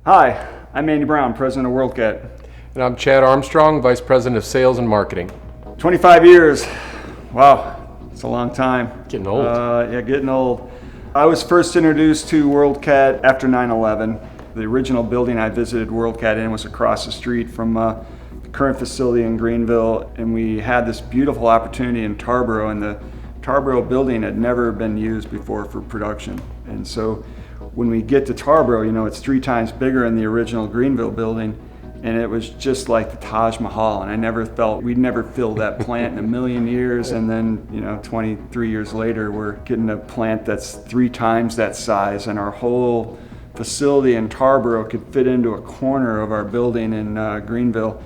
Hi, I'm Andy Brown, President of WorldCat. And I'm Chad Armstrong, Vice President of Sales and Marketing. 25 years. Wow, it's a long time. Getting old. Yeah, getting old. I was first introduced to WorldCat after 9/11. The original building I visited WorldCat in was across the street from the current facility in Greenville, and we had this beautiful opportunity in Tarboro, and the Tarboro building had never been used before for production. And so when we get to Tarboro, it's 3 times bigger than the original Greenville building, and it was just like the Taj Mahal, and I never felt we'd never fill that plant in a million years. And then 23 years later, we're getting a plant that's 3 times that size, and our whole facility in Tarboro could fit into a corner of our building in Greenville.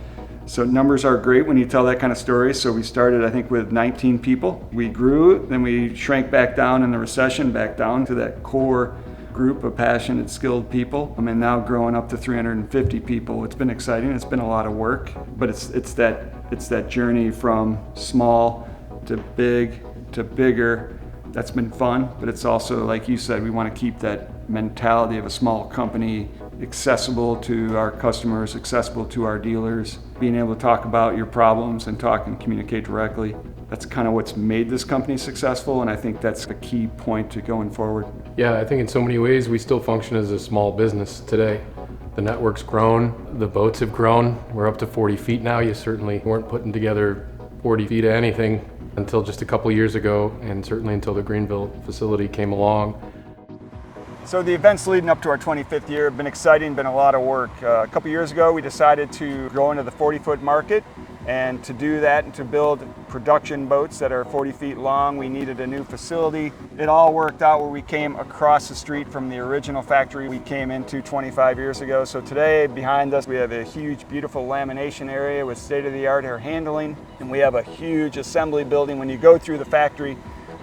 So numbers are great when you tell that kind of story. So we started, I think, with 19 people. We grew, then we shrank back down in the recession, back down to that core group of passionate, skilled people. I mean, now growing up to 350 people. It's been exciting. It's been a lot of work, but it's that journey from small to big to bigger. That's been fun, but it's also, like you said, we want to keep that mentality of a small company accessible to our customers, accessible to our dealers, being able to talk about your problems and talk and communicate directly. That's kind of what's made this company successful, and I think that's the key point to going forward. Yeah, I think in so many ways we still function as a small business today. The network's grown, the boats have grown. We're up to 40 feet now. You certainly weren't putting together 40 feet of anything until just a couple years ago, and certainly until the Greenville facility came along. So the events leading up to our 25th year have been exciting, been a lot of work. A couple years ago, we decided to go into the 40-foot market, and to do that and to build production boats that are 40 feet long, we needed a new facility. It all worked out where we came across the street from the original factory we came into 25 years ago. So today, behind us, we have a huge, beautiful lamination area with state-of-the-art air handling, and we have a huge assembly building. When you go through the factory,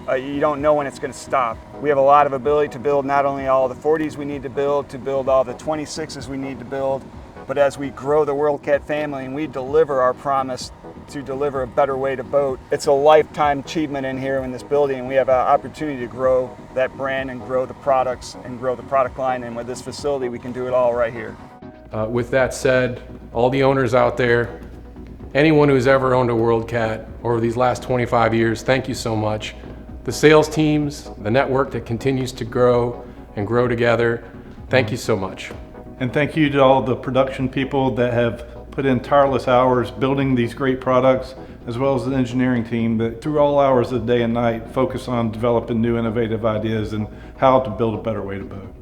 you don't know when it's going to stop. We have a lot of ability to build not only all the 40s we need to build all the 26s we need to build, but as we grow the WorldCat family and we deliver our promise to deliver a better way to boat, it's a lifetime achievement in here in this building, and we have an opportunity to grow that brand and grow the products and grow the product line, and with this facility we can do it all right here. With that said, all the owners out there, anyone who's ever owned a WorldCat over these last 25 years, thank you so much. The sales teams, the network that continues to grow and grow together, thank you so much. And thank you to all the production people that have put in tireless hours building these great products, as well as the engineering team that through all hours of the day and night focus on developing new innovative ideas and how to build a better way to boat.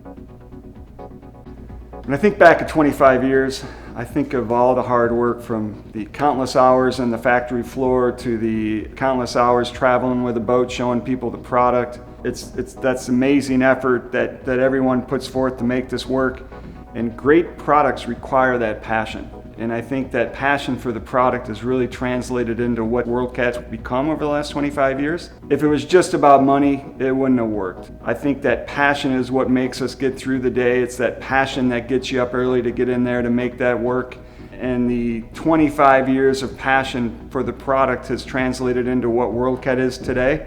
When I think back at 25 years, I think of all the hard work from the countless hours on the factory floor to the countless hours traveling with a boat, showing people the product. That's amazing effort that everyone puts forth to make this work. And great products require that passion. And I think that passion for the product is really translated into what WorldCat's become over the last 25 years. If it was just about money, it wouldn't have worked. I think that passion is what makes us get through the day. It's that passion that gets you up early to get in there to make that work. And the 25 years of passion for the product has translated into what WorldCat is today.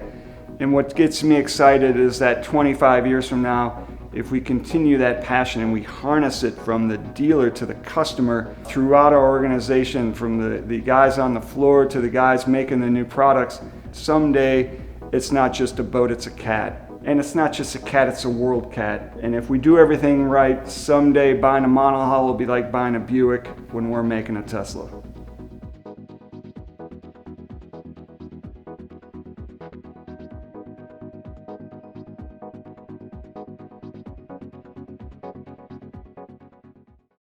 And what gets me excited is that 25 years from now, if we continue that passion and we harness it from the dealer to the customer throughout our organization, from the guys on the floor to the guys making the new products, someday it's not just a boat, it's a cat. And it's not just a cat, it's a WorldCat. And if we do everything right, someday buying a monohull will be like buying a Buick when we're making a Tesla.